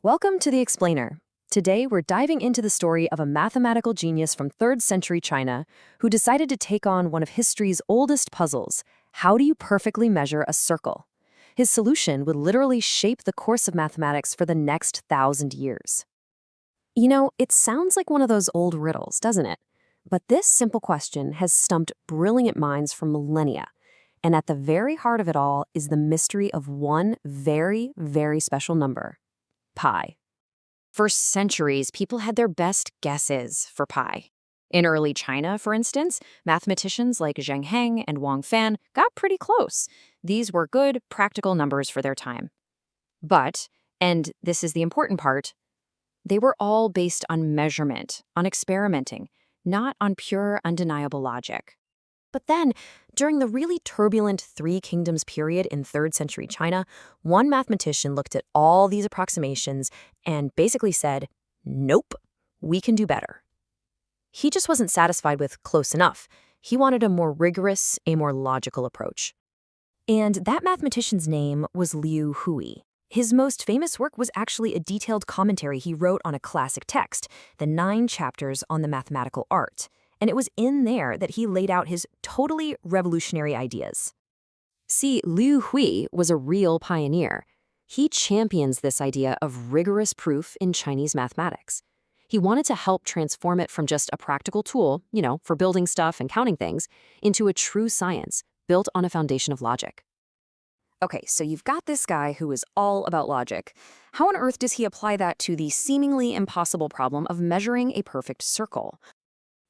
Welcome to The Explainer. Today, we're diving into the story of a mathematical genius from 3rd century China who decided to take on one of history's oldest puzzles. How do you perfectly measure a circle? His solution would literally shape the course of mathematics for the next 1,000 years. You know, it sounds like one of those old riddles, doesn't it? But this simple question has stumped brilliant minds for millennia. And at the very heart of it all is the mystery of one very, very special number: pi. For centuries, people had their best guesses for pi. In early China, for instance, mathematicians like Zheng Heng and Wang Fan got pretty close. These were good, practical numbers for their time. But, and this is the important part, they were all based on measurement, on experimenting, not on pure, undeniable logic. But then, during the really turbulent Three Kingdoms period in 3rd century China, one mathematician looked at all these approximations and basically said, nope, we can do better. He just wasn't satisfied with close enough. He wanted a more rigorous, a more logical approach. And that mathematician's name was Liu Hui. His most famous work was actually a detailed commentary he wrote on a classic text, the 9 chapters on the mathematical art. And it was in there that he laid out his totally revolutionary ideas. See, Liu Hui was a real pioneer. He champions this idea of rigorous proof in Chinese mathematics. He wanted to help transform it from just a practical tool, for building stuff and counting things, into a true science built on a foundation of logic. Okay, so you've got this guy who is all about logic. How on earth does he apply that to the seemingly impossible problem of measuring a perfect circle?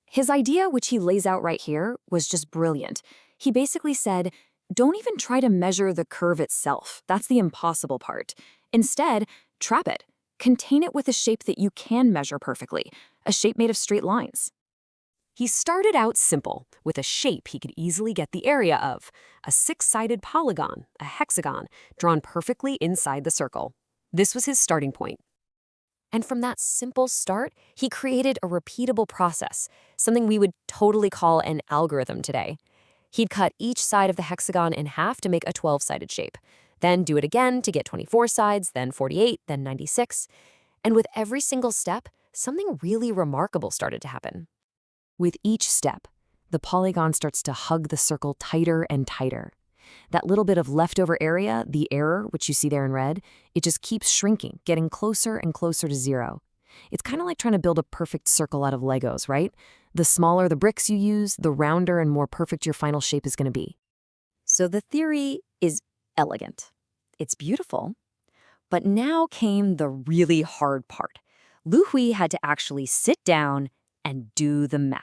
His idea, which he lays out right here, was just brilliant. He basically said, don't even try to measure the curve itself. That's the impossible part. Instead, trap it. Contain it with a shape that you can measure perfectly, a shape made of straight lines. He started out simple, with a shape he could easily get the area of, a 6-sided polygon, a hexagon, drawn perfectly inside the circle. This was his starting point. And from that simple start, he created a repeatable process, something we would totally call an algorithm today. He'd cut each side of the hexagon in half to make a 12-sided shape, then do it again to get 24 sides, then 48, then 96. And with every single step, something really remarkable started to happen. With each step, the polygon starts to hug the circle tighter and tighter. That little bit of leftover area, the error, which you see there in red, it just keeps shrinking, getting closer and closer to zero. It's kind of like trying to build a perfect circle out of Legos, right? The smaller the bricks you use, the rounder and more perfect your final shape is going to be. So the theory is elegant. It's beautiful. But now came the really hard part. Liu Hui had to actually sit down and do the math.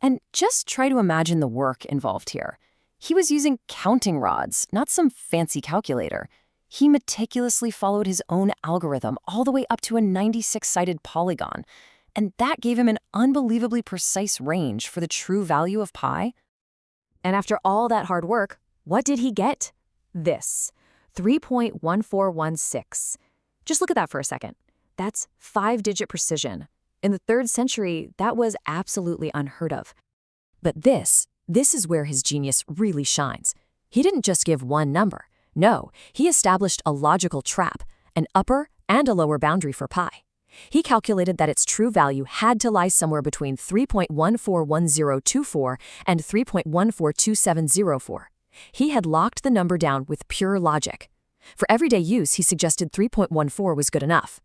And just try to imagine the work involved here. He was using counting rods, not some fancy calculator. He meticulously followed his own algorithm all the way up to a 96-sided polygon. And that gave him an unbelievably precise range for the true value of pi. And after all that hard work, what did he get? This, 3.1416. Just look at that for a second. That's 5-digit precision. In the 3rd century, that was absolutely unheard of. But this is where his genius really shines. He didn't just give one number. No, he established a logical trap, an upper and a lower boundary for pi. He calculated that its true value had to lie somewhere between 3.141024 and 3.142704. He had locked the number down with pure logic. For everyday use, he suggested 3.14 was good enough.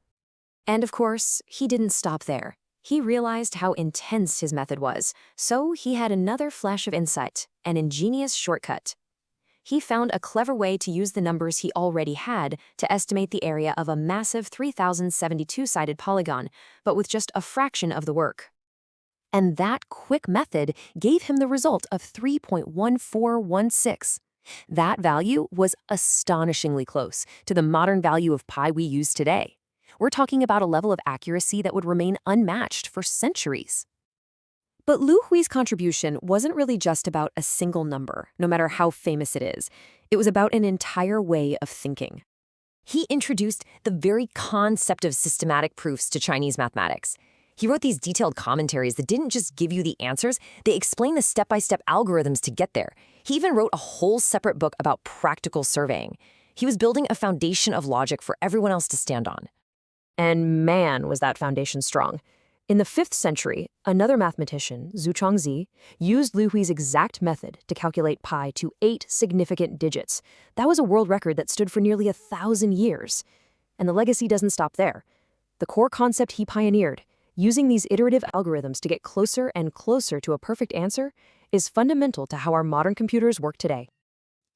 And of course, he didn't stop there. He realized how intense his method was, so he had another flash of insight, an ingenious shortcut. He found a clever way to use the numbers he already had to estimate the area of a massive 3,072-sided polygon, but with just a fraction of the work. And that quick method gave him the result of 3.1416. That value was astonishingly close to the modern value of pi we use today. We're talking about a level of accuracy that would remain unmatched for centuries. But Liu Hui's contribution wasn't really just about a single number, no matter how famous it is. It was about an entire way of thinking. He introduced the very concept of systematic proofs to Chinese mathematics. He wrote these detailed commentaries that didn't just give you the answers, they explained the step-by-step algorithms to get there. He even wrote a whole separate book about practical surveying. He was building a foundation of logic for everyone else to stand on. And man, was that foundation strong. In the 5th century, another mathematician, Zhu Chongzi, used Liu Hui's exact method to calculate pi to 8 significant digits. That was a world record that stood for nearly 1,000 years. And the legacy doesn't stop there. The core concept he pioneered, using these iterative algorithms to get closer and closer to a perfect answer, is fundamental to how our modern computers work today.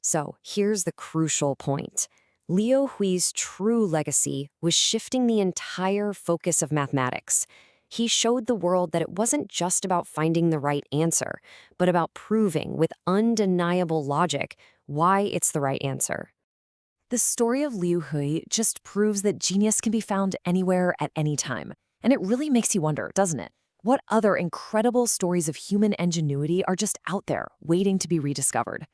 So here's the crucial point. Liu Hui's true legacy was shifting the entire focus of mathematics. He showed the world that it wasn't just about finding the right answer, but about proving with undeniable logic why it's the right answer. The story of Liu Hui just proves that genius can be found anywhere at any time. And it really makes you wonder, doesn't it? What other incredible stories of human ingenuity are just out there waiting to be rediscovered?